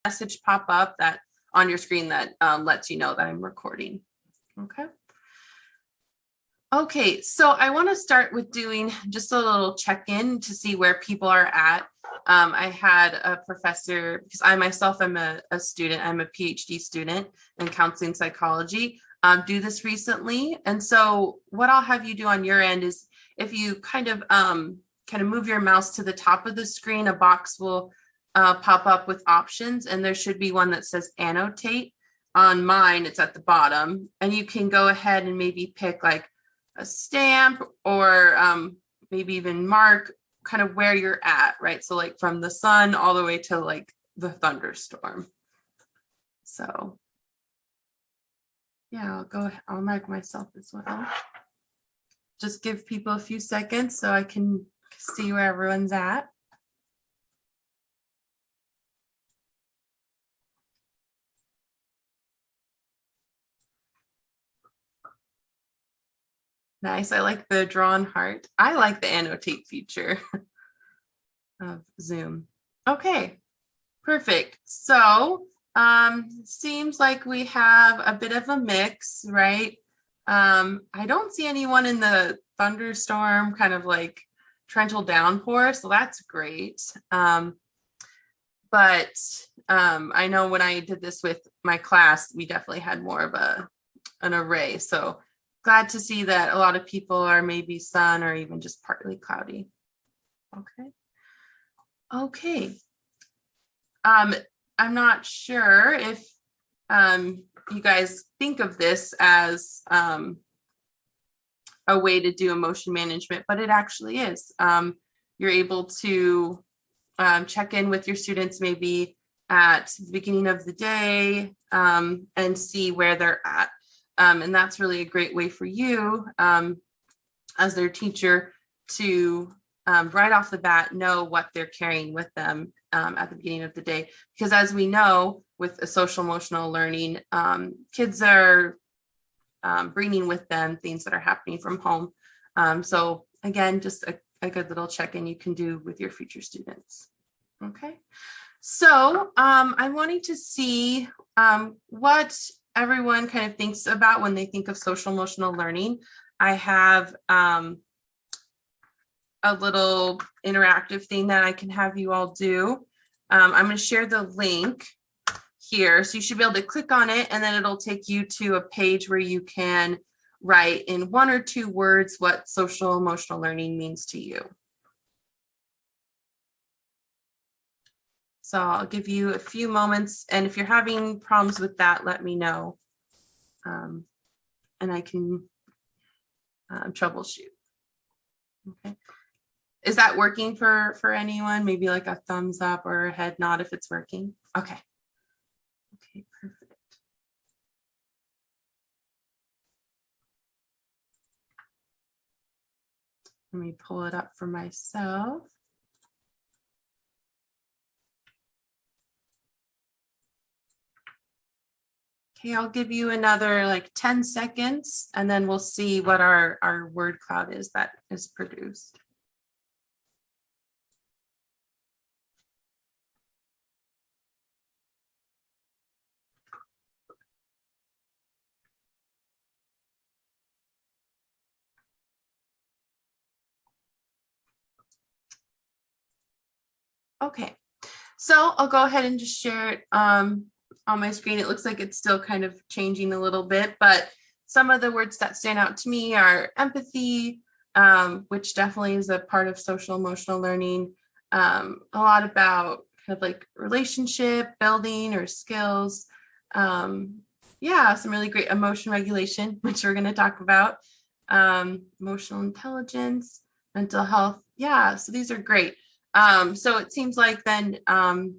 message pop up that on your screen that lets you know that I'm recording. Okay. Okay, so I want to start with doing just a little check-in to see where people are at. I had a professor, because I myself am a student, I'm a PhD student in counseling psychology, do this recently. And so what I'll have you do on your end is if you kind of move your mouse to the top of the screen, a box will pop up with options, and there should be one that says annotate. On mine, it's at the bottom, and you can go ahead and maybe pick like a stamp or maybe even mark kind of where you're at, right? So like from the sun all the way to like the thunderstorm. So yeah, I'll mark myself as well. Just give people a few seconds so I can see where everyone's at. Nice. I like the drawn heart. I like the annotate feature of Zoom. Okay, perfect. So seems like we have a bit of a mix, right? I don't see anyone in the thunderstorm kind of like torrential downpour, so that's great. But I know when I did this with my class, we definitely had more of an array. So glad to see that a lot of people are maybe sun or even just partly cloudy. Okay. I'm not sure if you guys think of this as a way to do emotion management, but it actually is. You're able to check in with your students maybe at the beginning of the day and see where they're at. And that's really a great way for you as their teacher to right off the bat know what they're carrying with them at the beginning of the day. Because as we know, with a social emotional learning, kids are bringing with them things that are happening from home. So again, just a good little check-in you can do with your future students. Okay, so I'm wanting to see what everyone kind of thinks about when they think of social emotional learning. I have a little interactive thing that I can have you all do. I'm going to share the link here. So you should be able to click on it, and then it'll take you to a page where you can write in 1 or 2 words what social emotional learning means to you. So I'll give you a few moments, and if you're having problems with that, let me know, and I can troubleshoot. Okay. Is that working for anyone? Maybe like a thumbs up or a head nod if it's working. Okay. Okay, perfect. Let me pull it up for myself. Okay, I'll give you another like 10 seconds, and then we'll see what our word cloud is that is produced. Okay, so I'll go ahead and just share it on my screen. It looks like it's still kind of changing a little bit, but some of the words that stand out to me are empathy, which definitely is a part of social emotional learning. A lot about kind of like relationship building or skills. Yeah, some really great emotion regulation, which we're going to talk about. Emotional intelligence, mental health. Yeah, so these are great. So it seems like then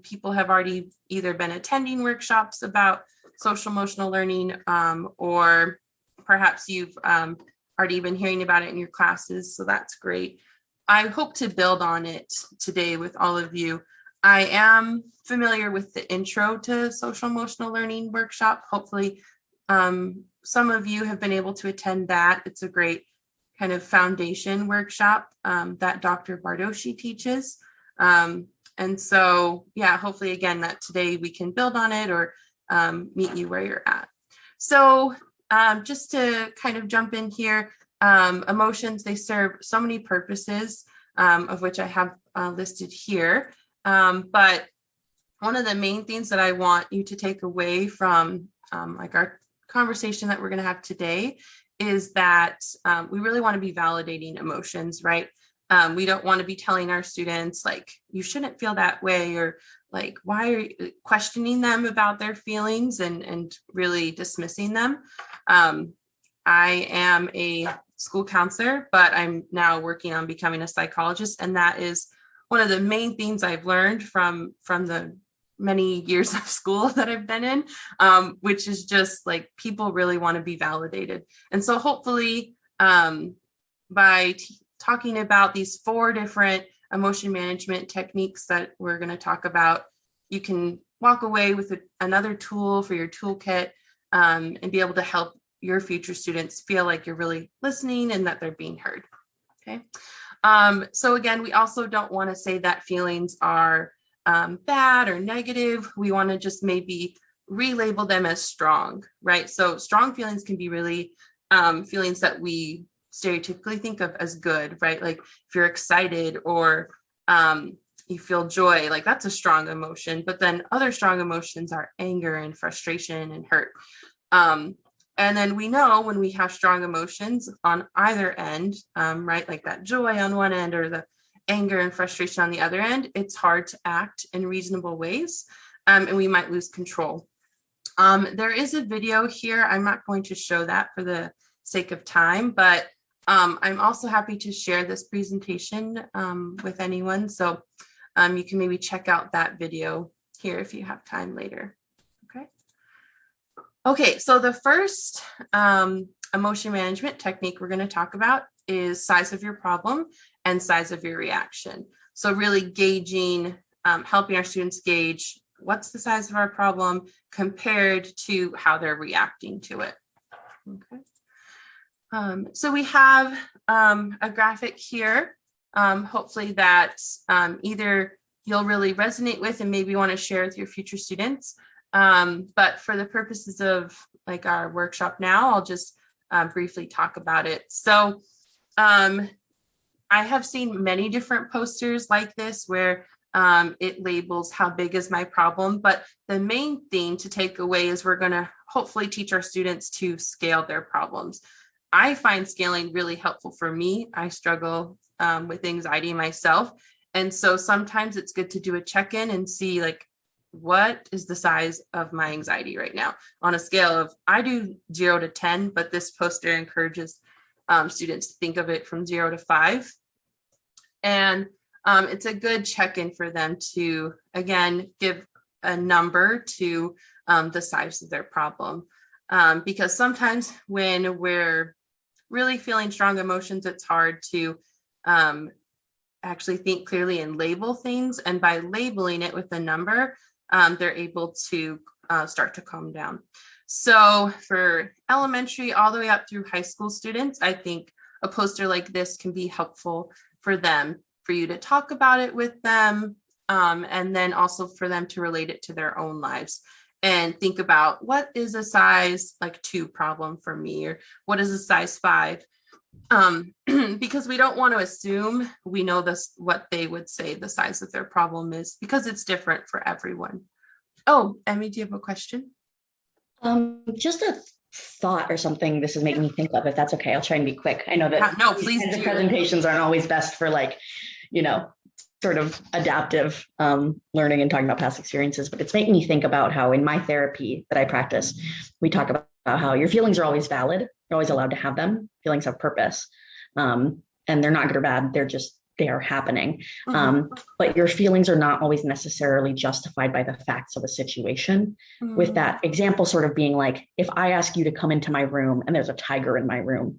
people have already either been attending workshops about social emotional learning, or perhaps you've already been hearing about it in your classes. So that's great. I hope to build on it today with all of you. I am familiar with the intro to social emotional learning workshop. Hopefully some of you have been able to attend that. It's a great kind of foundation workshop that Dr. Bardoshi teaches. And so, yeah, hopefully again, that today we can build on it or meet you where you're at. So just to kind of jump in here, emotions, they serve so many purposes, of which I have listed here. But one of the main things that I want you to take away from like our conversation that we're going to have today is that we really want to be validating emotions, right? We don't want to be telling our students like, you shouldn't feel that way, or like, why are you questioning them about their feelings and really dismissing them. I am a school counselor, but I'm now working on becoming a psychologist. And that is one of the main things I've learned from the many years of school that I've been in, which is just like, people really want to be validated. And so hopefully by talking about these 4 different emotion management techniques that we're going to talk about, you can walk away with another tool for your toolkit, and be able to help your future students feel like you're really listening and that they're being heard. Okay. So again, we also don't want to say that feelings are bad or negative. We want to just maybe relabel them as strong, right? So strong feelings can be really feelings that we stereotypically think of as good, right? Like if you're excited or you feel joy, like that's a strong emotion. But then other strong emotions are anger and frustration and hurt. And then we know when we have strong emotions on either end, right? Like that joy on one end or the anger and frustration on the other end, it's hard to act in reasonable ways, and we might lose control. There is a video here. I'm not going to show that for the sake of time, but I'm also happy to share this presentation with anyone. So you can maybe check out that video here if you have time later. Okay, so the first emotion management technique we're going to talk about is size of your problem and size of your reaction. So really gauging, helping our students gauge what's the size of our problem compared to how they're reacting to it. Okay. So we have a graphic here, hopefully that either you'll really resonate with and maybe want to share with your future students. But for the purposes of like our workshop now, I'll just briefly talk about it. So I have seen many different posters like this where it labels how big is my problem. But the main thing to take away is we're going to hopefully teach our students to scale their problems. I find scaling really helpful for me. I struggle with anxiety myself. And so sometimes it's good to do a check-in and see like, what is the size of my anxiety right now on a scale of, I do 0 to 10, but this poster encourages students to think of it from 0 to 5. And it's a good check-in for them to, again, give a number to the size of their problem. Because sometimes when we're really feeling strong emotions, it's hard to actually think clearly and label things. And by labeling it with a number, they're able to start to calm down. So for elementary all the way up through high school students, I think a poster like this can be helpful for them, for you to talk about it with them, and then also for them to relate it to their own lives and think about what is a size like 2 problem for me, or what is a size 5? Because we don't want to assume we know this, what they would say the size of their problem is, because it's different for everyone. Oh, Emmy, do you have a question? Just a thought or something this is making me think of, if that's okay. I'll try and be quick. I know that no, please the presentations aren't always best for like, sort of adaptive learning and talking about past experiences, but it's making me think about how in my therapy that I practice, we talk about how your feelings are always valid. You're always allowed to have them. Feelings have purpose. And they're not good or bad. They are happening. But your feelings are not always necessarily justified by the facts of a situation. With that example sort of being like, if I ask you to come into my room and there's a tiger in my room,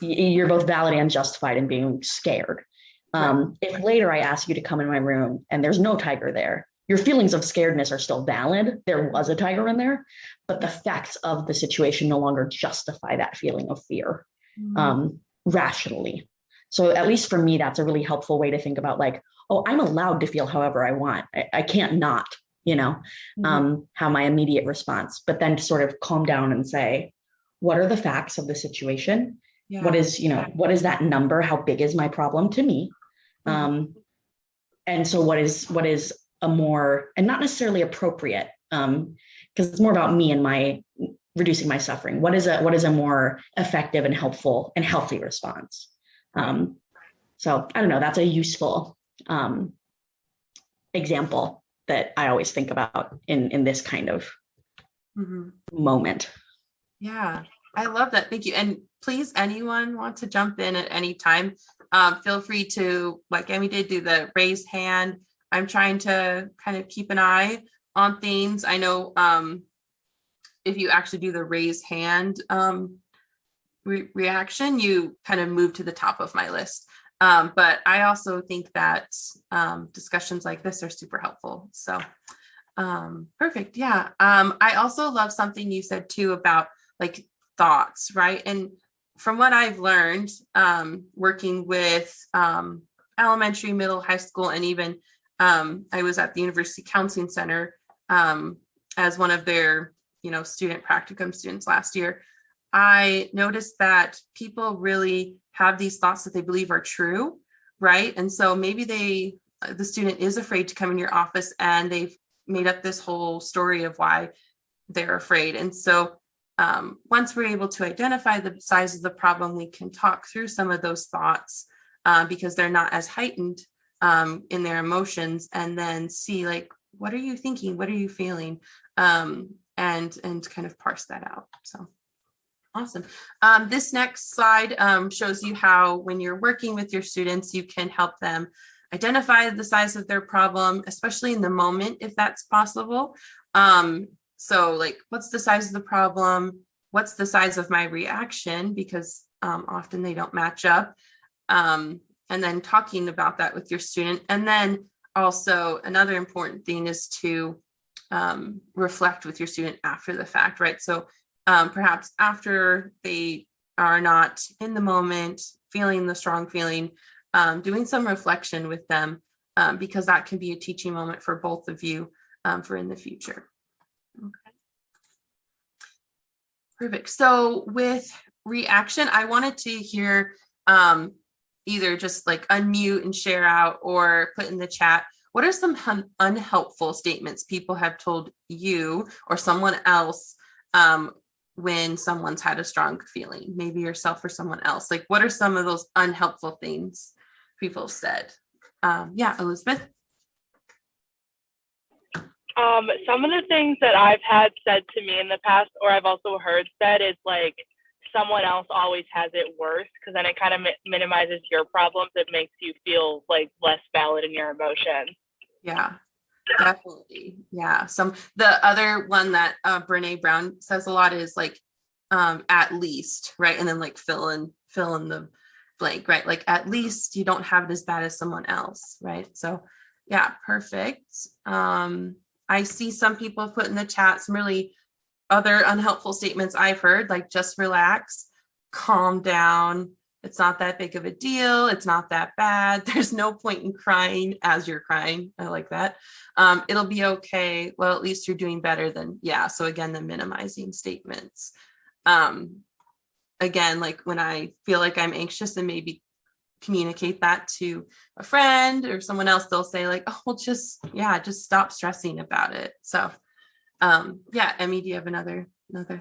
you're both valid and justified in being scared. If later I ask you to come in my room and there's no tiger there, your feelings of scaredness are still valid. There was a tiger in there, but the facts of the situation no longer justify that feeling of fear rationally. So at least for me, that's a really helpful way to think about like, oh, I'm allowed to feel however I want. I can't not, have my immediate response, but then to sort of calm down and say, what are the facts of the situation? What Yeah. is, what is that number? How big is my problem to me? And so what is a more, and not necessarily appropriate, because it's more about me and my reducing my suffering. What is a more effective and helpful and healthy response? So I don't know, that's a useful example that I always think about in this kind of moment. Yeah, I love that. Thank you. And please, anyone want to jump in at any time, feel free to, like Emmy did, do the raised hand. I'm trying to kind of keep an eye on things. I know if you actually do the raised hand reaction, you kind of move to the top of my list. But I also think that discussions like this are super helpful. So perfect. Yeah. I also love something you said too about like thoughts, right? And from what I've learned, working with elementary, middle, high school, and even I was at the University Counseling Center as one of their, student practicum students last year. I noticed that people really have these thoughts that they believe are true, right? And so maybe the student is afraid to come in your office and they've made up this whole story of why they're afraid. And so once we're able to identify the size of the problem, we can talk through some of those thoughts because they're not as heightened in their emotions, and then see like, what are you thinking? What are you feeling? And kind of parse that out. So awesome. This next slide shows you how when you're working with your students, you can help them identify the size of their problem, especially in the moment, if that's possible. So like, what's the size of the problem? What's the size of my reaction? Because often they don't match up. And then talking about that with your student. And then also another important thing is to reflect with your student after the fact, right? So perhaps after they are not in the moment, feeling the strong feeling, doing some reflection with them, because that can be a teaching moment for both of you for in the future. Okay. Perfect. So with reaction, I wanted to hear either just like unmute and share out or put in the chat. What are some unhelpful statements people have told you or someone else when someone's had a strong feeling, maybe yourself or someone else? Like, what are some of those unhelpful things people have said? Yeah, Elizabeth? Some of the things that I've had said to me in the past, or I've also heard said, is like, someone else always has it worse, because then it kind of minimizes your problems. It makes you feel like less valid in your emotions. Yeah, definitely. Yeah. The other one that Brene Brown says a lot is like, at least, right? And then like fill in the blank, right? Like, at least you don't have it as bad as someone else, right? So yeah, perfect. I see some people put in the chat some really other unhelpful statements I've heard, like just relax, calm down. It's not that big of a deal. It's not that bad. There's no point in crying as you're crying. I like that. It'll be okay. Well, at least you're doing better than, yeah. So again, the minimizing statements. Again, like when I feel like I'm anxious and maybe communicate that to a friend or someone else, they'll say like, oh, well, just stop stressing about it. So yeah, Emmy, do you have another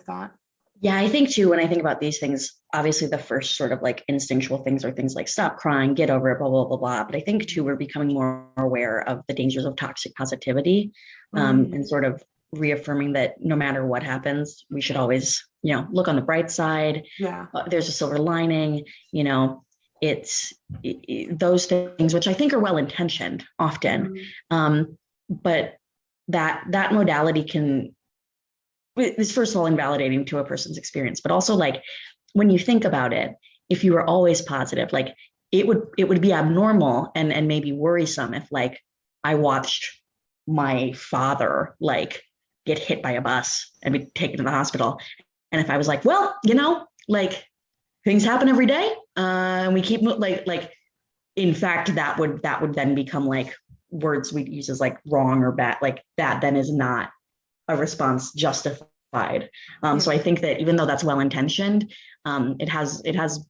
thought? Yeah, I think too, when I think about these things, obviously the first sort of like instinctual things are things like stop crying, get over it, blah, blah, blah, blah. But I think too, we're becoming more aware of the dangers of toxic positivity, and sort of reaffirming that no matter what happens, we should always, look on the bright side. Yeah. There's a silver lining, it's those things, which I think are well-intentioned often. But that modality is first of all invalidating to a person's experience, but also like when you think about it, if you were always positive, like it would be abnormal and maybe worrisome if like I watched my father like get hit by a bus and be taken to the hospital. And if I was like, well, like things happen every day, and we keep like in fact, that would then become like words we use as like wrong or bad, like that then is not a response justified. So I think that even though that's well intentioned, it has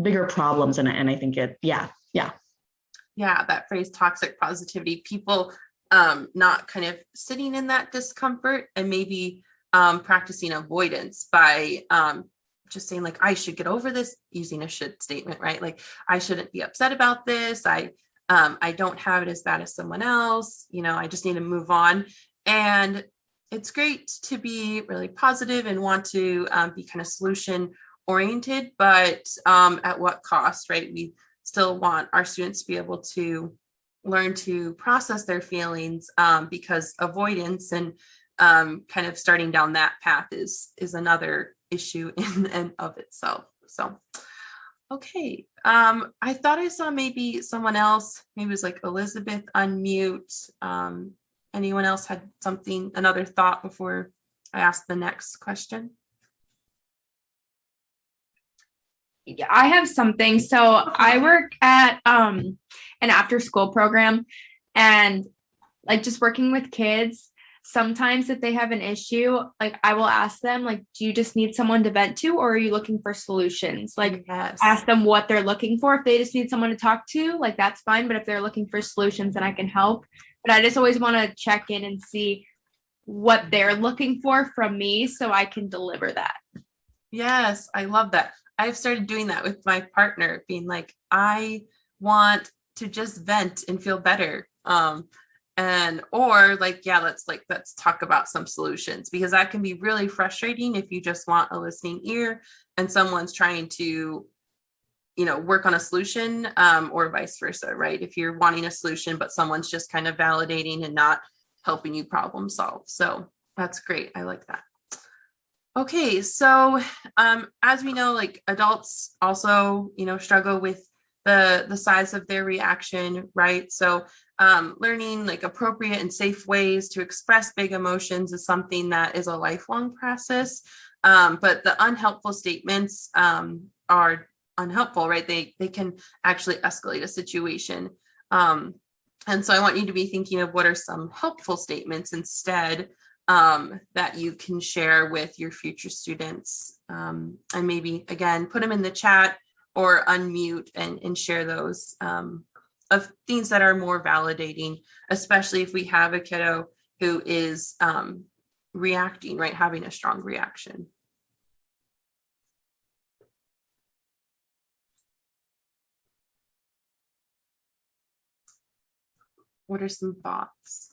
bigger problems, and I think that phrase toxic positivity, people not kind of sitting in that discomfort and maybe practicing avoidance by just saying like, I should get over this, using a should statement, right? Like, I shouldn't be upset about this. I don't have it as bad as someone else. I just need to move on. And it's great to be really positive and want to be kind of solution oriented, but at what cost, right? We still want our students to be able to learn to process their feelings, because avoidance and kind of starting down that path is another issue in and of itself. So, okay. I thought I saw maybe someone else, maybe it was like Elizabeth, unmute. Anyone else had another thought before I ask the next question? Yeah, I have something. So I work at an after school program, and like just working with kids, sometimes if they have an issue, like I will ask them, like, do you just need someone to vent to, or are you looking for solutions? Like, yes. Ask them what they're looking for. If they just need someone to talk to, like, that's fine. But if they're looking for solutions, then I can help. But I just always want to check in and see what they're looking for from me so I can deliver that. Yes, I love that. I've started doing that with my partner, being like, I want to just vent and feel better. Or like, yeah, let's talk about some solutions, because that can be really frustrating if you just want a listening ear and someone's trying to, work on a solution, or vice versa, right? If you're wanting a solution, but someone's just kind of validating and not helping you problem solve. So that's great. I like that. Okay, so as we know, like adults also, struggle with the size of their reaction, right? So learning like appropriate and safe ways to express big emotions is something that is a lifelong process. But the unhelpful statements are unhelpful, right? They can actually escalate a situation. And so I want you to be thinking of what are some helpful statements instead, that you can share with your future students, and maybe again put them in the chat or unmute and share those, of things that are more validating, especially if we have a kiddo who is reacting, right, having a strong reaction. What are some thoughts?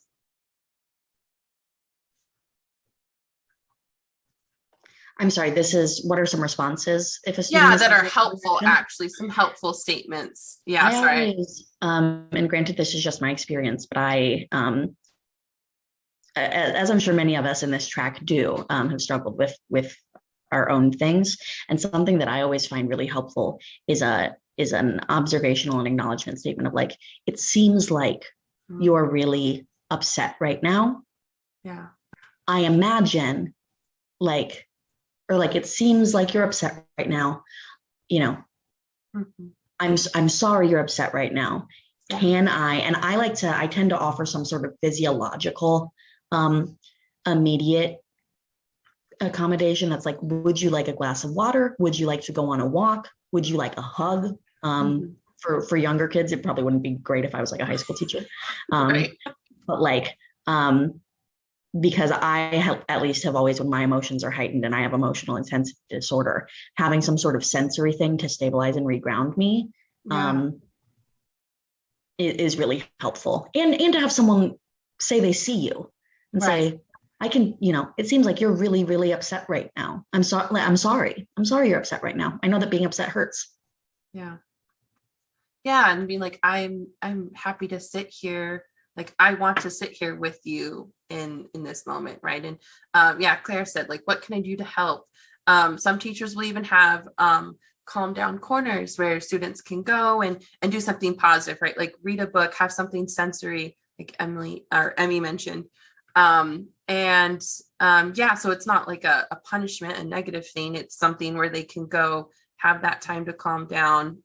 I'm sorry, this is, what are some responses if a student that are helpful, actually, some helpful statements. Yeah, sorry. Always, and granted, this is just my experience, but I, as I'm sure many of us in this track do, have struggled with our own things. And something that I always find really helpful is an observational and acknowledgement statement of like, it seems like you're really upset right now. Yeah. I imagine like, or like, it seems like you're upset right now. I'm sorry you're upset right now. Can I tend to offer some sort of physiological, immediate accommodation that's like, would you like a glass of water? Would you like to go on a walk? Would you like a hug? For younger kids, it probably wouldn't be great if I was like a high school teacher. Right. But like, because I at least have always, when my emotions are heightened and I have emotional intensity disorder, having some sort of sensory thing to stabilize and reground me, is really helpful. And to have someone say they see you and say, I can, it seems like you're really, really upset right now. I'm sorry you're upset right now. I know that being upset hurts. Yeah. Yeah. And being like, I'm happy to sit here. Like, I want to sit here with you in this moment. Right. And Claire said, like, what can I do to help? Some teachers will even have calm down corners where students can go and do something positive, right? Like read a book, have something sensory, like Emmy mentioned. So it's not like a punishment, a negative thing. It's something where they can go have that time to calm down,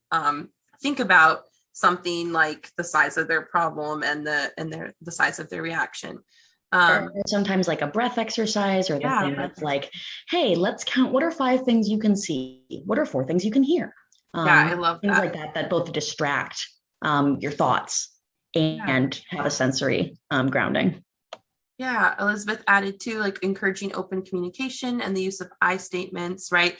think about something like the size of their problem and the size of their reaction. Or sometimes like a breath exercise, or the thing that's like, hey, let's count. What are 5 things you can see? What are 4 things you can hear? I love things that. like that both distract your thoughts and have a sensory grounding. Yeah, Elizabeth added too, like encouraging open communication and the use of I statements, right?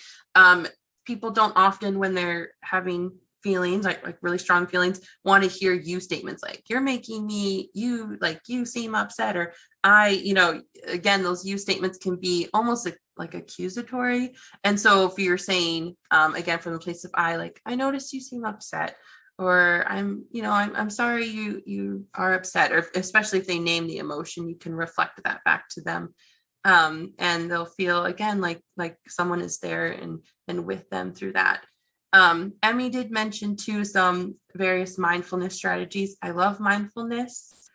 People don't often, when they're having feelings, like really strong feelings, want to hear you statements like, you're making me, you seem upset, or again, those you statements can be almost like accusatory. And so if you're saying, again, from the place of I, like, I noticed you seem upset, or I'm sorry you are upset, or especially if they name the emotion, you can reflect that back to them. And they'll feel again like someone is there and with them through that. Emmy did mention too some various mindfulness strategies. I love mindfulness.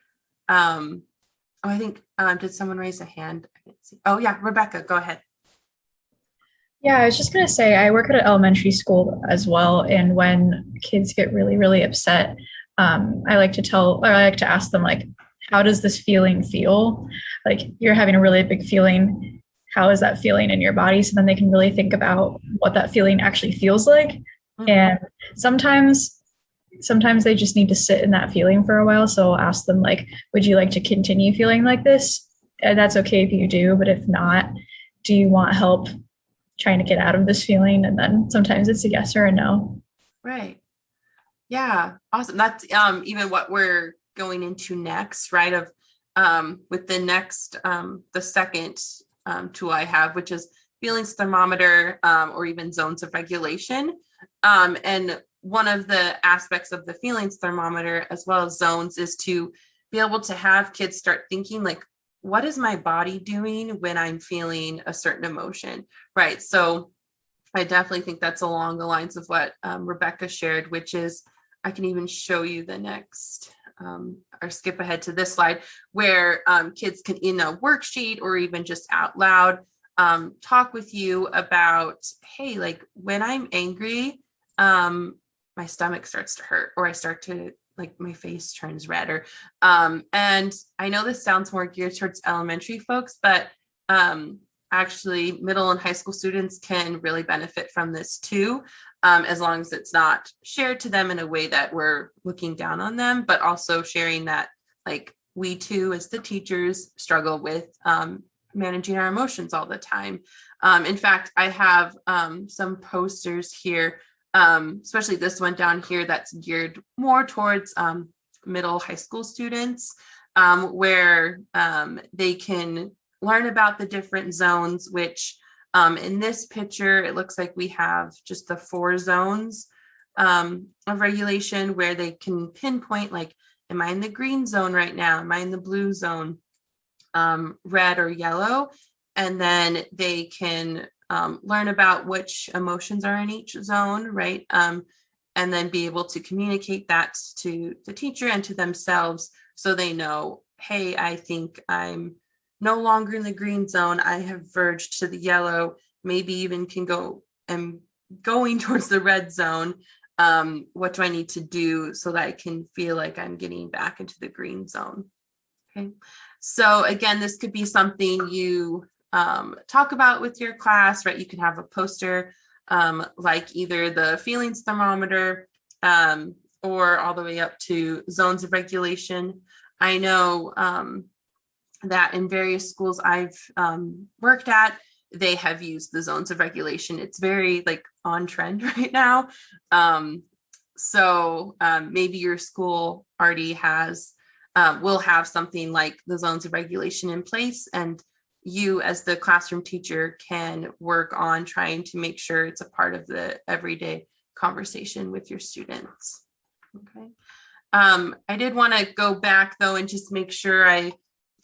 I think did someone raise a hand? I didn't see. Oh yeah, Rebecca, go ahead. Yeah, I was just going to say, I work at an elementary school as well. And when kids get really, really upset, I like to ask them, like, how does this feeling feel? Like, you're having a really big feeling. How is that feeling in your body? So then they can really think about what that feeling actually feels like. Mm-hmm. And sometimes they just need to sit in that feeling for a while. So I'll ask them, like, would you like to continue feeling like this? And that's okay if you do, but if not, do you want help trying to get out of this feeling? And then sometimes it's a yes or a no. Right. Yeah. Awesome. That's even what we're going into next, right? Of with the next the second tool I have, which is feelings thermometer, or even zones of regulation. And one of the aspects of the feelings thermometer as well as zones is to be able to have kids start thinking like, what is my body doing when I'm feeling a certain emotion, right? So I definitely think that's along the lines of what Rebecca shared, which is, I can even show you the next, or skip ahead to this slide, where kids can, in a worksheet or even just out loud, talk with you about, hey, like when I'm angry, my stomach starts to hurt, or I start to, like, my face turns red, or and I know this sounds more geared towards elementary folks, but actually middle and high school students can really benefit from this too, as long as it's not shared to them in a way that we're looking down on them, but also sharing that, like, we too as the teachers struggle with managing our emotions all the time. In fact, I have some posters here, especially this one down here that's geared more towards middle high school students, where they can learn about the different zones, which in this picture, it looks like we have just the 4 zones of regulation, where they can pinpoint, like, am I in the green zone right now? Am I in the blue zone, red or yellow? And then they can learn about which emotions are in each zone, right? And then be able to communicate that to the teacher and to themselves, so they know, hey, I think I'm no longer in the green zone. I have verged to the yellow, maybe even am going towards the red zone. What do I need to do so that I can feel like I'm getting back into the green zone? Okay. So again, this could be something you talk about with your class, right? You can have a poster like either the feelings thermometer or all the way up to zones of regulation. I know that in various schools I've worked at, they have used the zones of regulation. It's very, like, on trend right now. So maybe your school already will have something like the zones of regulation in place, and you as the classroom teacher can work on trying to make sure it's a part of the everyday conversation with your students. Okay. I did want to go back though and just make sure I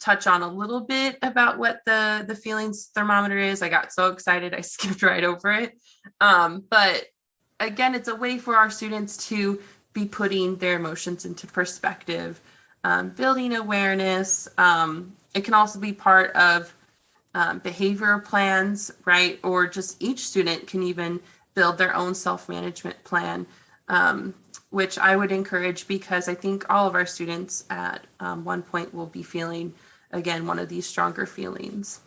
touch on a little bit about what the feelings thermometer is. I got so excited I skipped right over it. But again, it's a way for our students to be putting their emotions into perspective, building awareness. It can also be part of behavioral plans, right? Or just each student can even build their own self-management plan. which I would encourage because I think all of our students at one point will be feeling, again, one of these stronger feelings.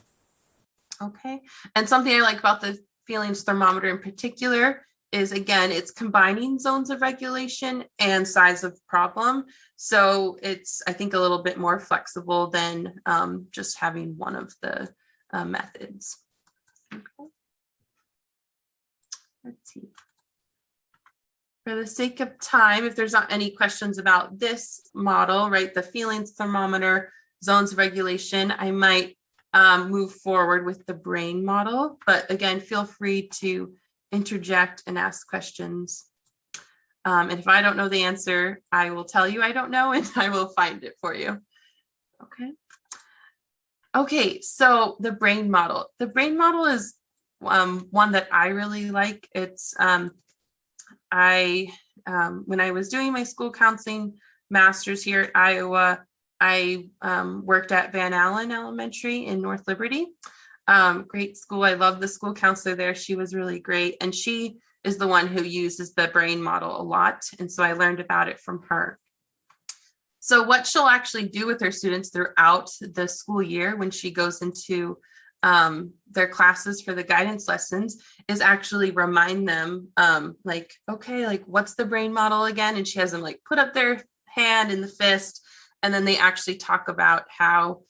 Okay. And something I like about the feelings thermometer in particular is, again, it's combining zones of regulation and size of problem. So it's, I think, a little bit more flexible than just having one of the methods. Okay. Let's see. For the sake of time, if there's not any questions about this model, right, the feelings thermometer, zones of regulation, I might move forward with the brain model. But again, feel free to interject and ask questions. And if I don't know the answer, I will tell you I don't know, and I will find it for you. Okay. Okay, so the brain model. The brain model is one that I really like. It's when I was doing my school counseling master's here at Iowa, I worked at Van Allen Elementary in North Liberty. Great school. I love the school counselor there. She was really great. And she is the one who uses the brain model a lot. And so I learned about it from her. So what she'll actually do with her students throughout the school year when she goes into their classes for the guidance lessons is actually remind them like, okay, like what's the brain model again? And she has them like put up their hand in the fist. And then they actually talk about how,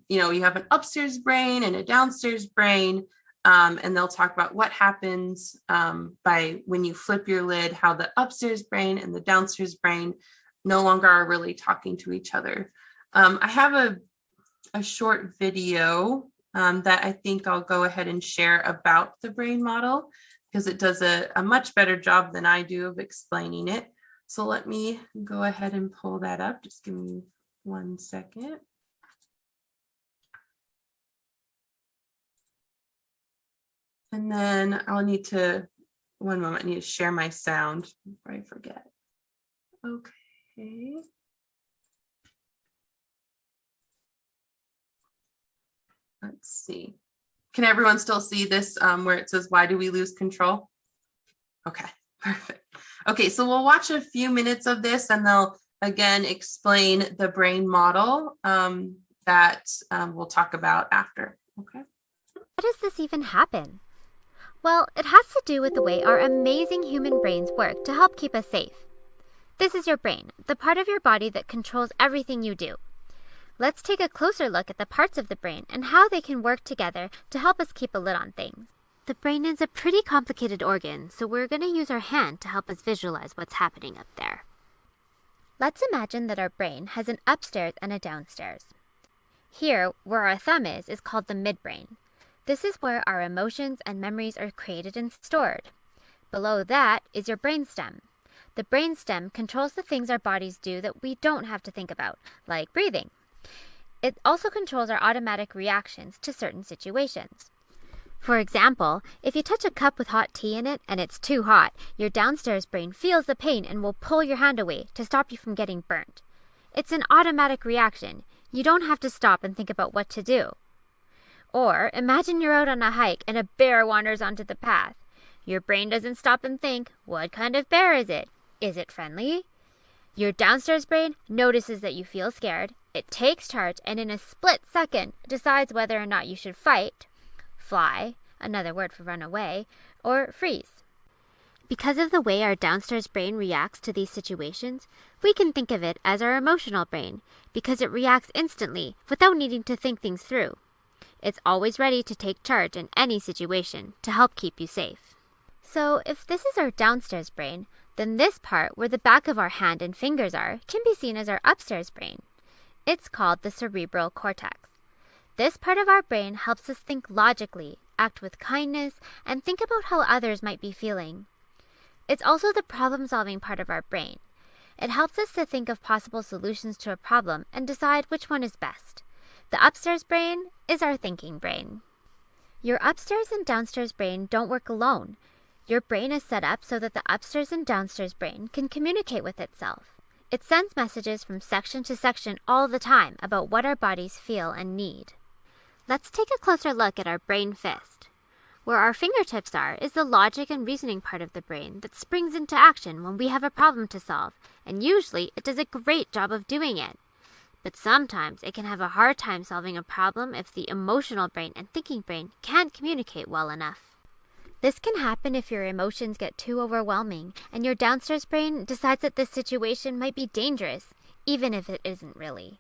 you have an upstairs brain and a downstairs brain. And they'll talk about what happens by when you flip your lid, how the upstairs brain and the downstairs brain no longer are really talking to each other. I have a short video that I think I'll go ahead and share about the brain model because it does a much better job than I do of explaining it. So let me go ahead and pull that up. Just give me 1 second. And then I'll need to, one moment, I need to share my sound before I forget. Okay. Let's see. Can everyone still see this where it says, why do we lose control? Okay, perfect. Okay, so we'll watch a few minutes of this and they'll again explain the brain model that we'll talk about after. Okay. How does this even happen? Well, it has to do with the way our amazing human brains work to help keep us safe. This is your brain, the part of your body that controls everything you do. Let's take a closer look at the parts of the brain and how they can work together to help us keep a lid on things. The brain is a pretty complicated organ, so we're going to use our hand to help us visualize what's happening up there. Let's imagine that our brain has an upstairs and a downstairs. Here, where our thumb is called the midbrain. This is where our emotions and memories are created and stored. Below that is your brainstem. The brainstem controls the things our bodies do that we don't have to think about, like breathing. It also controls our automatic reactions to certain situations. For example, if you touch a cup with hot tea in it and it's too hot, your downstairs brain feels the pain and will pull your hand away to stop you from getting burnt. It's an automatic reaction. You don't have to stop and think about what to do. Or imagine you're out on a hike and a bear wanders onto the path. Your brain doesn't stop and think, what kind of bear is it? Is it friendly? Your downstairs brain notices that you feel scared. It takes charge and in a split second decides whether or not you should fight, fly, another word for run away, or freeze. Because of the way our downstairs brain reacts to these situations, we can think of it as our emotional brain because it reacts instantly without needing to think things through. It's always ready to take charge in any situation to help keep you safe. So if this is our downstairs brain, then this part where the back of our hand and fingers are can be seen as our upstairs brain. It's called the cerebral cortex. This part of our brain helps us think logically, act with kindness, and think about how others might be feeling. It's also the problem-solving part of our brain. It helps us to think of possible solutions to a problem and decide which one is best. The upstairs brain is our thinking brain. Your upstairs and downstairs brain don't work alone. Your brain is set up so that the upstairs and downstairs brain can communicate with itself. It sends messages from section to section all the time about what our bodies feel and need. Let's take a closer look at our brain fist. Where our fingertips are is the logic and reasoning part of the brain that springs into action when we have a problem to solve, and usually it does a great job of doing it. But sometimes it can have a hard time solving a problem if the emotional brain and thinking brain can't communicate well enough. This can happen if your emotions get too overwhelming and your downstairs brain decides that this situation might be dangerous, even if it isn't really.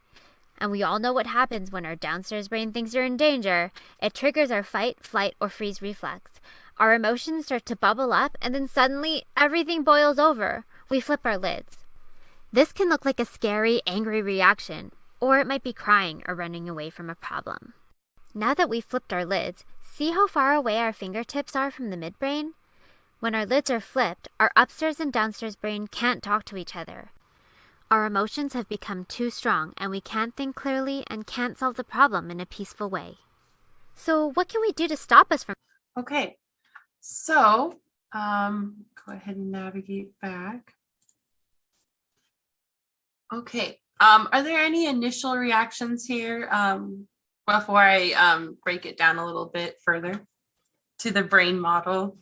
And we all know what happens when our downstairs brain thinks you're in danger. It triggers our fight, flight, or freeze reflex. Our emotions start to bubble up, and then suddenly everything boils over. We flip our lids. This can look like a scary, angry reaction, or it might be crying or running away from a problem. Now that we've flipped our lids, see how far away our fingertips are from the midbrain? When our lids are flipped, our upstairs and downstairs brain can't talk to each other. Our emotions have become too strong, and we can't think clearly and can't solve the problem in a peaceful way. So what can we do to stop us from... Okay, so go ahead and navigate back. Okay, are there any initial reactions here before I break it down a little bit further to the brain model?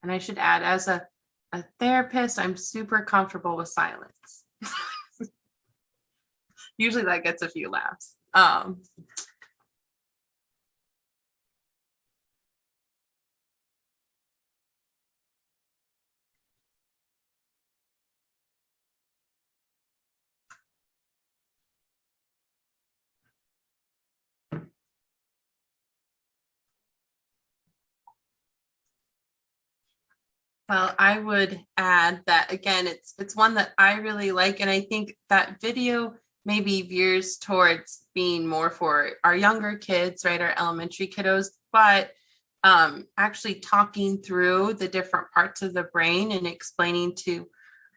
And I should add, as a therapist, I'm super comfortable with silence. Usually that gets a few laughs. Well, I would add that, again, it's one that I really like, and I think that video maybe veers towards being more for our younger kids, right, our elementary kiddos, but actually talking through the different parts of the brain and explaining to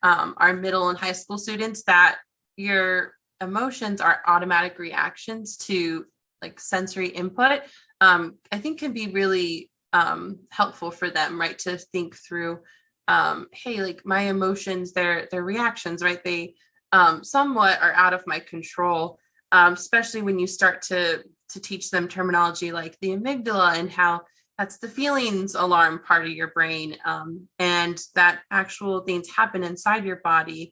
our middle and high school students that your emotions are automatic reactions to like sensory input, I think can be really helpful for them, right, to think through, hey, like my emotions, their reactions, right, they somewhat are out of my control, especially when you start to teach them terminology like the amygdala and how that's the feelings alarm part of your brain, and that actual things happen inside your body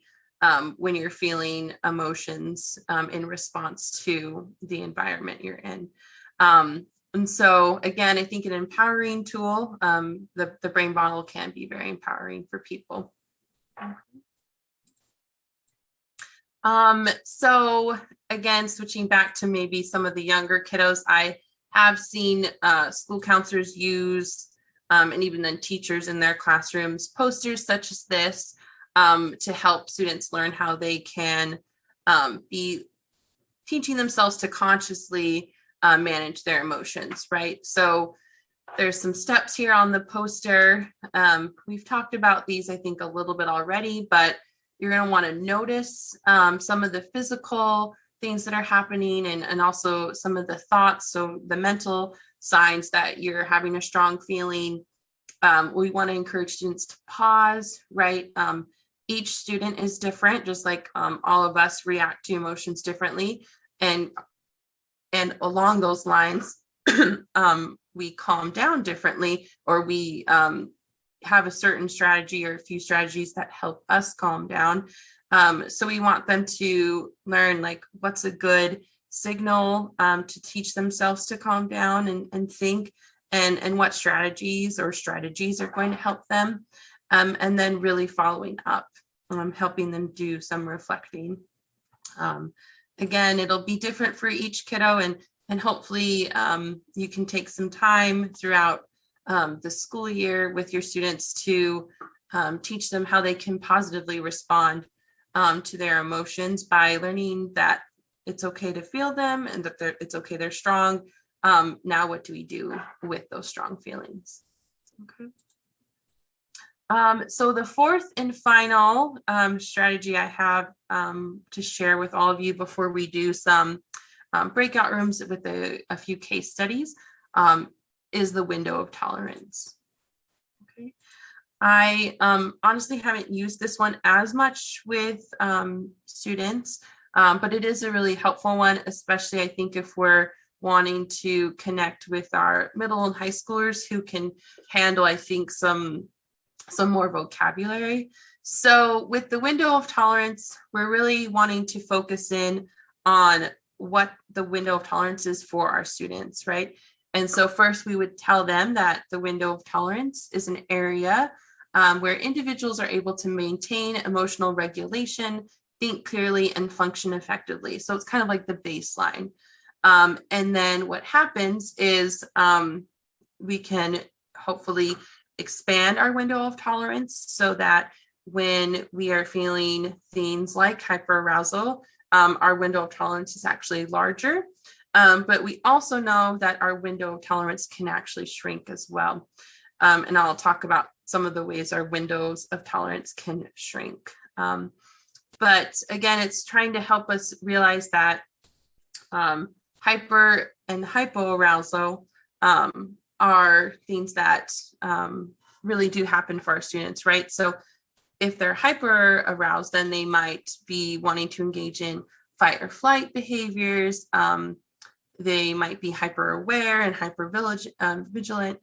when you're feeling emotions in response to the environment you're in. And so, again, I think an empowering tool, the brain model can be very empowering for people. So, again, switching back to maybe some of the younger kiddos, I have seen school counselors use, and even then teachers in their classrooms, posters such as this to help students learn how they can be teaching themselves to consciously manage their emotions, right? So there's some steps here on the poster. We've talked about these, I think, a little bit already, but you're going to want to notice some of the physical things that are happening and also some of the thoughts. So the mental signs that you're having a strong feeling. We want to encourage students to pause, right? Each student is different, just like all of us react to emotions differently. And along those lines, we calm down differently, or we have a certain strategy or a few strategies that help us calm down. So we want them to learn like what's a good signal to teach themselves to calm down and think, and what strategies are going to help them. And then really following up, helping them do some reflecting. Again, it'll be different for each kiddo, and hopefully you can take some time throughout the school year with your students to teach them how they can positively respond to their emotions by learning that it's okay to feel them and that it's okay, they're strong. Now, what do we do with those strong feelings? Okay. So the fourth and final strategy I have to share with all of you before we do some breakout rooms with a few case studies is the window of tolerance. Okay. I honestly haven't used this one as much with students, but it is a really helpful one, especially I think if we're wanting to connect with our middle and high schoolers who can handle, I think, some more vocabulary. So with the window of tolerance, we're really wanting to focus in on what the window of tolerance is for our students, right? And so first we would tell them that the window of tolerance is an area where individuals are able to maintain emotional regulation, think clearly, and function effectively. So it's kind of like the baseline. And then what happens is we can hopefully expand our window of tolerance so that when we are feeling things like hyperarousal, our window of tolerance is actually larger. But we also know that our window of tolerance can actually shrink as well. And I'll talk about some of the ways our windows of tolerance can shrink. But again, it's trying to help us realize that hyper and hypoarousal are things that really do happen for our students, right? So if they're hyper aroused, then they might be wanting to engage in fight or flight behaviors. They might be hyper aware and hyper vigilant.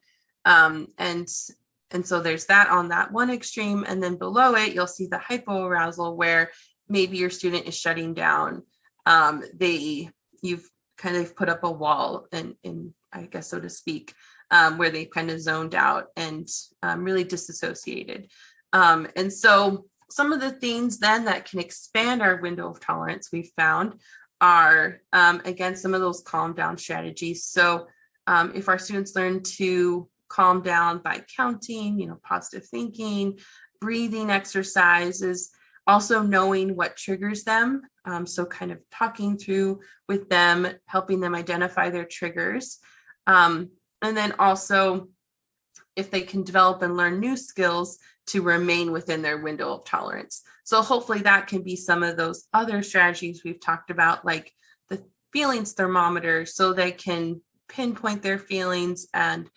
And so there's that on that one extreme. And then below it, you'll see the hypoarousal where maybe your student is shutting down. You've kind of put up a wall in I guess, so to speak, where they kind of zoned out and really disassociated. And so some of the things then that can expand our window of tolerance we've found are, again, some of those calm down strategies. So if our students learn to calm down by counting, positive thinking, breathing exercises, also knowing what triggers them. So kind of talking through with them, helping them identify their triggers. And then also if they can develop and learn new skills to remain within their window of tolerance. So hopefully that can be some of those other strategies we've talked about, like the feelings thermometer, so they can pinpoint their feelings and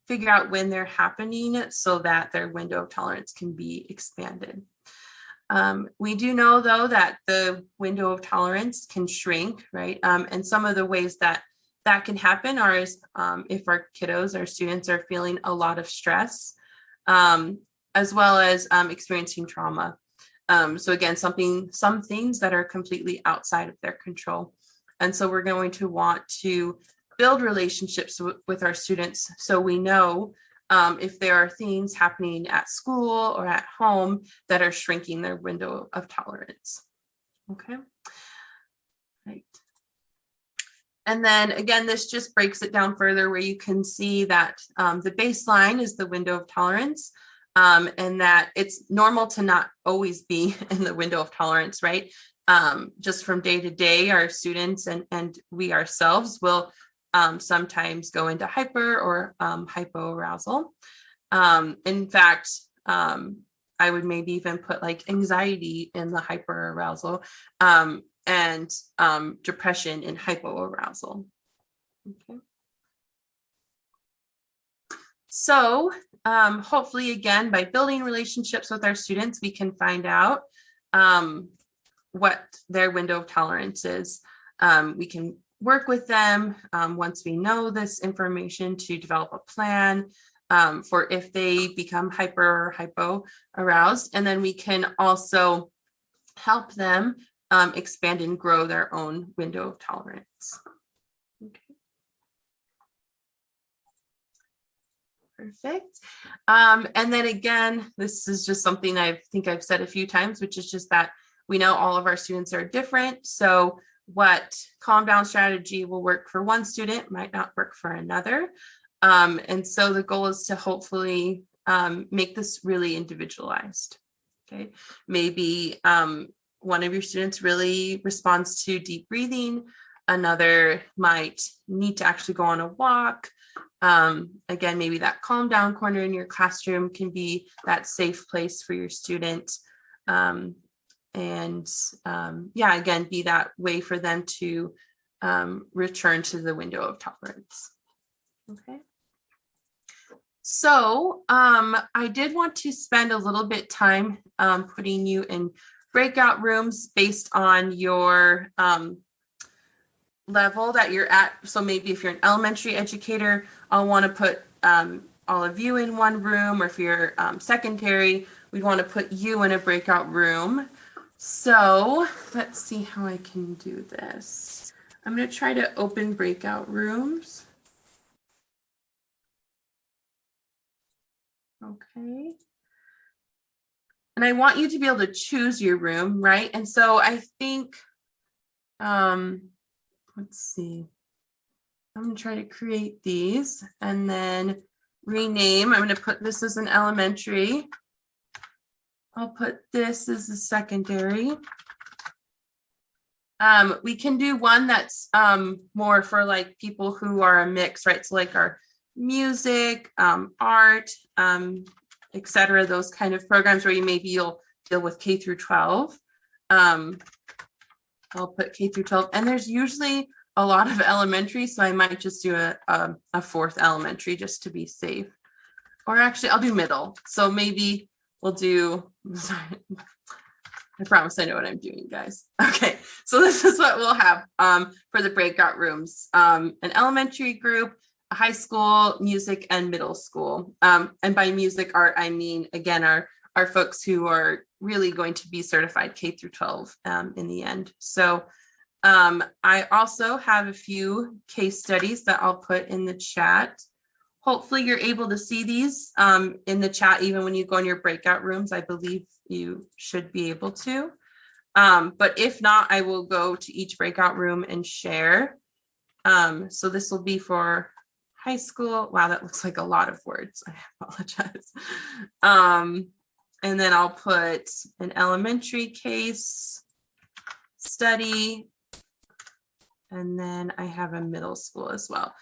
figure out when they're happening so that their window of tolerance can be expanded. We do know, though, that the window of tolerance can shrink, right? And some of the ways that can happen are if our kiddos, our students are feeling a lot of stress, as well as experiencing trauma. So again, some things that are completely outside of their control. And so we're going to want to build relationships with our students so we know if there are things happening at school or at home that are shrinking their window of tolerance. Okay. Right. And then again, this just breaks it down further where you can see that the baseline is the window of tolerance, and that it's normal to not always be in the window of tolerance, right? Just from day to day, our students and we ourselves will sometimes go into hyper or hypoarousal. In fact, I would maybe even put like anxiety in the hyperarousal, and depression in hypoarousal. Okay. So hopefully, again, by building relationships with our students, we can find out what their window of tolerance is. We can work with them once we know this information to develop a plan for if they become hyper or hypo aroused. And then we can also help them expand and grow their own window of tolerance. Okay. Perfect. And then again, this is just something I think I've said a few times, which is just that we know all of our students are different. So what calm down strategy will work for one student might not work for another. And so the goal is to hopefully make this really individualized. Okay. Maybe one of your students really responds to deep breathing. Another might need to actually go on a walk. Again, maybe that calm down corner in your classroom can be that safe place for your student. Yeah, again, be that way for them to return to the window of tolerance. Okay. So I did want to spend a little bit time putting you in breakout rooms based on your level that you're at. So maybe if you're an elementary educator, I'll want to put all of you in one room, or if you're secondary, we want to put you in a breakout room. So let's see how I can do this. I'm going to try to open breakout rooms. Okay. And I want you to be able to choose your room, right? And so I think, let's see. I'm going to try to create these and then rename. I'm going to put this as an elementary. I'll put this as a secondary. We can do one that's more for like people who are a mix, right? So like our music, art, etc. Those kind of programs where you'll deal with K through 12. I'll put K through 12, and there's usually a lot of elementary, so I might just do a fourth elementary just to be safe. Or actually, I'll do middle. So maybe we'll do, sorry, I promise I know what I'm doing, guys. Okay, so this is what we'll have for the breakout rooms. An elementary group, a high school, music, and middle school. And by music, art, I mean, again, our folks who are really going to be certified K through 12 in the end. So I also have a few case studies that I'll put in the chat. Hopefully you're able to see these in the chat, even when you go in your breakout rooms. I believe you should be able to. But if not, I will go to each breakout room and share. So this will be for high school. Wow, that looks like a lot of words. I apologize. And then I'll put an elementary case study. And then I have a middle school as well.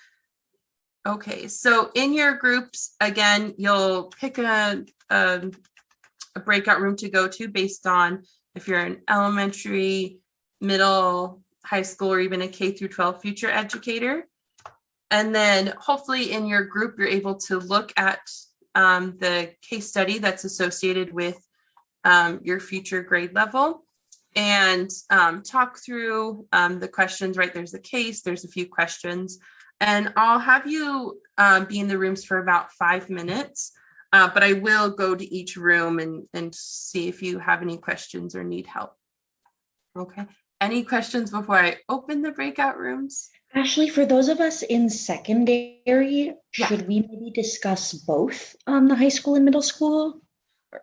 Okay, so in your groups, again, you'll pick a breakout room to go to based on if you're an elementary, middle, high school, or even a K through 12 future educator. And then hopefully in your group, you're able to look at the case study that's associated with your future grade level and talk through the questions, right? There's a case, there's a few questions, and I'll have you be in the rooms for about 5 minutes, but I will go to each room and see if you have any questions or need help. Okay, any questions before I open the breakout rooms? Ashley, for those of us in secondary, should we maybe discuss both the high school and middle school?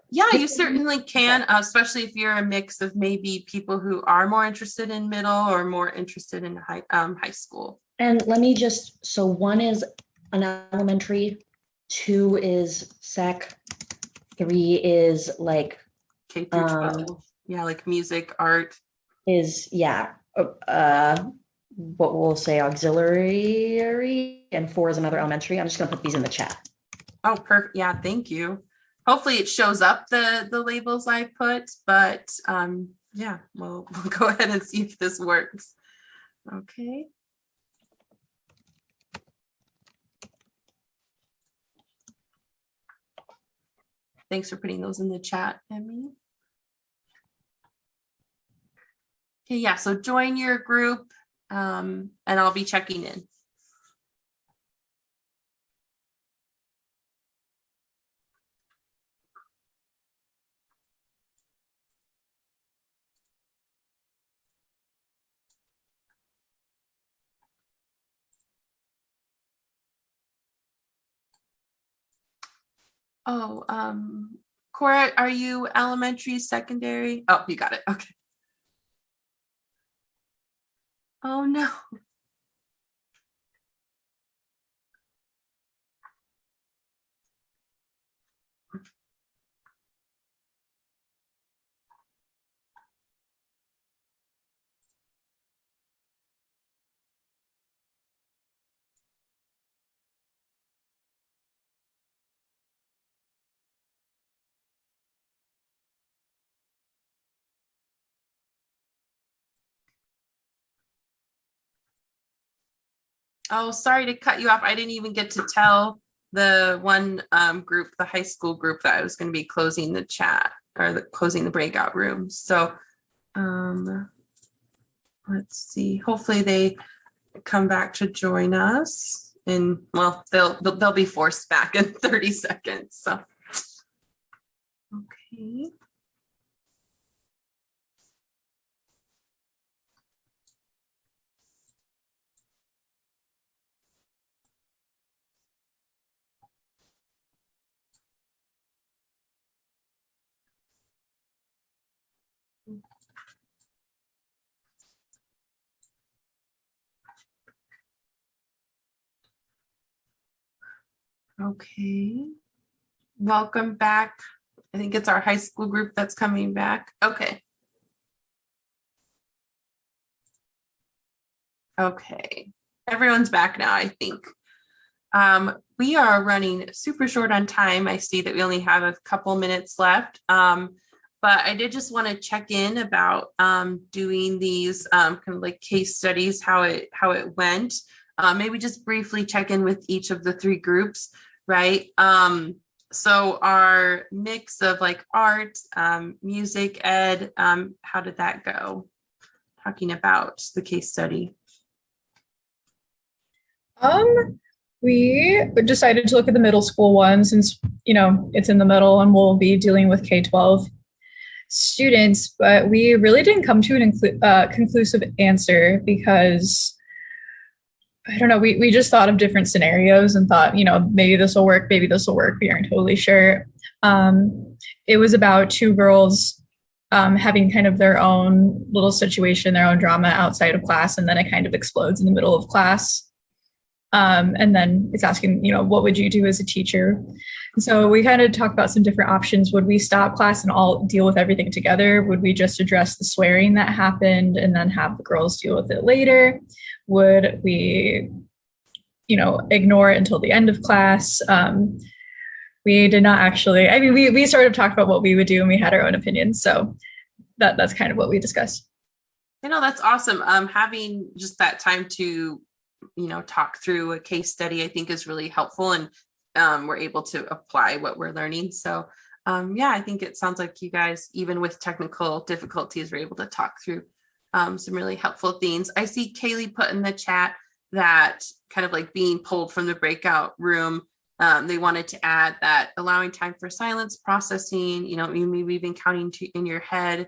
Yeah, you certainly can, especially if you're a mix of maybe people who are more interested in middle or more interested in high school. And let me just, so one is an elementary, 2 is sec, 3 is like K through 12. Yeah, like music, art. Is, yeah, what we'll say auxiliary, and 4 is another elementary. I'm just gonna put these in the chat. Oh, perfect. Yeah, thank you. Hopefully it shows up the labels I put, but yeah, we'll go ahead and see if this works. Okay. Thanks for putting those in the chat, Emmy. Okay, yeah, so join your group and I'll be checking in. Oh, Cora, are you elementary, secondary? Oh, you got it. Okay. Oh no. Oh, sorry to cut you off. I didn't even get to tell the one group, the high school group, that I was going to be closing the chat or closing the breakout room. So let's see. Hopefully they come back to join us, and well, they'll be forced back in 30 seconds. So okay. Okay. Welcome back. I think it's our high school group that's coming back. Okay. Okay. Everyone's back now, I think. We are running super short on time. I see that we only have a couple minutes left. But I did just want to check in about doing these kind of like case studies, how it went. Maybe just briefly check in with each of the three groups, right? So our mix of like art, music, ed, how did that go? Talking about the case study. We decided to look at the middle school one since, it's in the middle and we'll be dealing with K-12 students, but we really didn't come to an conclusive answer because, I don't know, we just thought of different scenarios and thought, maybe this will work, maybe this will work. We aren't totally sure. It was about two girls having kind of their own little situation, their own drama outside of class, and then it kind of explodes in the middle of class. And then it's asking, what would you do as a teacher? And so we kind of talked about some different options. Would we stop class and all deal with everything together? Would we just address the swearing that happened and then have the girls deal with it later? Would we, ignore it until the end of class? We did not actually, we sort of talked about what we would do and we had our own opinions. So that's kind of what we discussed. That's awesome. Having just that time to talk through a case study, I think is really helpful, and we're able to apply what we're learning. So I think it sounds like you guys, even with technical difficulties, were able to talk through some really helpful things. I see Kaylee put in the chat that kind of like being pulled from the breakout room, they wanted to add that allowing time for silence, processing, maybe even counting in your head,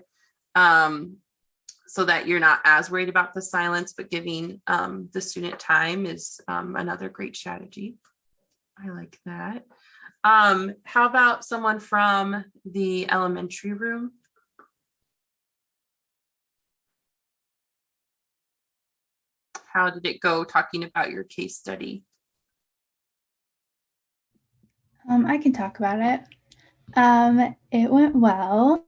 so that you're not as worried about the silence, but giving the student time is another great strategy. I like that. How about someone from the elementary room? How did it go talking about your case study? I can talk about it. It went well.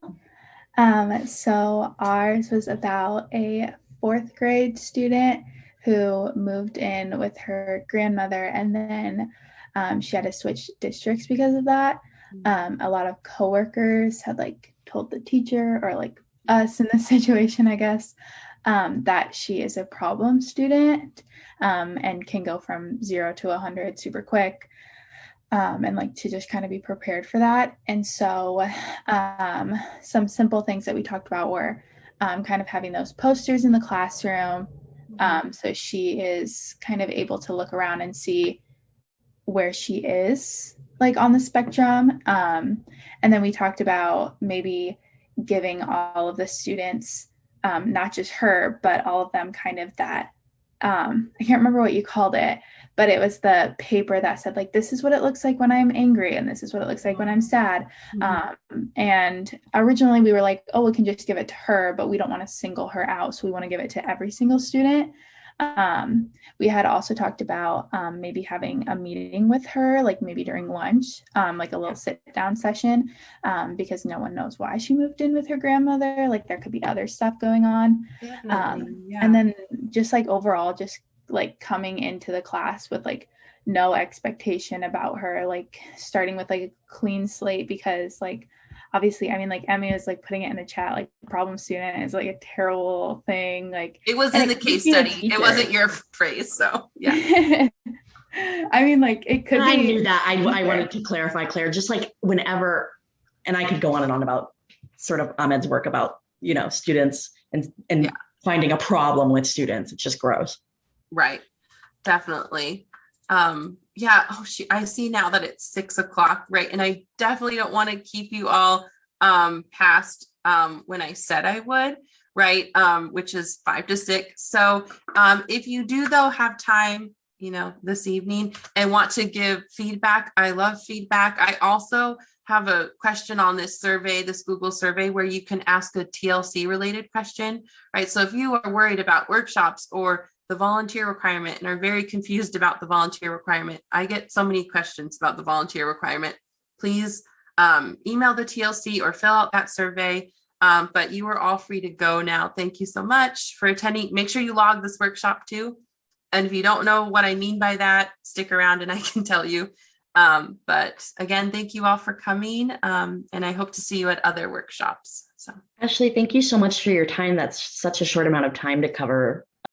So ours was about a 4th grade student who moved in with her grandmother, and then she had to switch districts because of that. A lot of coworkers had told the teacher, or us in this situation, I guess, that she is a problem student and can go from 0 to 100 super quick. And to just kind of be prepared for that. And so some simple things that we talked about were kind of having those posters in the classroom. So she is kind of able to look around and see where she is on the spectrum. And then we talked about maybe giving all of the students, not just her, but all of them kind of that, I can't remember what you called it, but it was the paper that said this is what it looks like when I'm angry, and this is what it looks like when I'm sad. And originally we were like, oh, we can just give it to her, but we don't want to single her out, so we want to give it to every single student. We had also talked about maybe having a meeting with her, maybe during lunch, a little sit down session, because no one knows why she moved in with her grandmother. There could be other stuff going on. And then just overall, just coming into the class with no expectation about her, starting with a clean slate, because obviously, Emmy was putting it in the chat, problem student is a terrible thing. It was in the case study. It wasn't your phrase. So yeah. I mean, like it could I be. knew that. I wanted to clarify, Claire, just like whenever, and I could go on and on about sort of Ahmed's work about, students and finding a problem with students. It's just gross. Right. Definitely. I see now that it's 6:00, right? And I definitely don't want to keep you all past when I said I would, right? Which is 5 to 6. So if you do though have time, this evening and want to give feedback, I love feedback. I also have a question on this survey, this Google survey, where you can ask a TLC related question, right? So if you are worried about workshops or the volunteer requirement and are very confused about the volunteer requirement, I get so many questions about the volunteer requirement. Please email the TLC or fill out that survey. But you are all free to go now. Thank you so much for attending. Make sure you log this workshop too. And if you don't know what I mean by that, stick around and I can tell you. But again, thank you all for coming. And I hope to see you at other workshops. So Ashley, thank you so much for your time. That's such a short amount of time to cover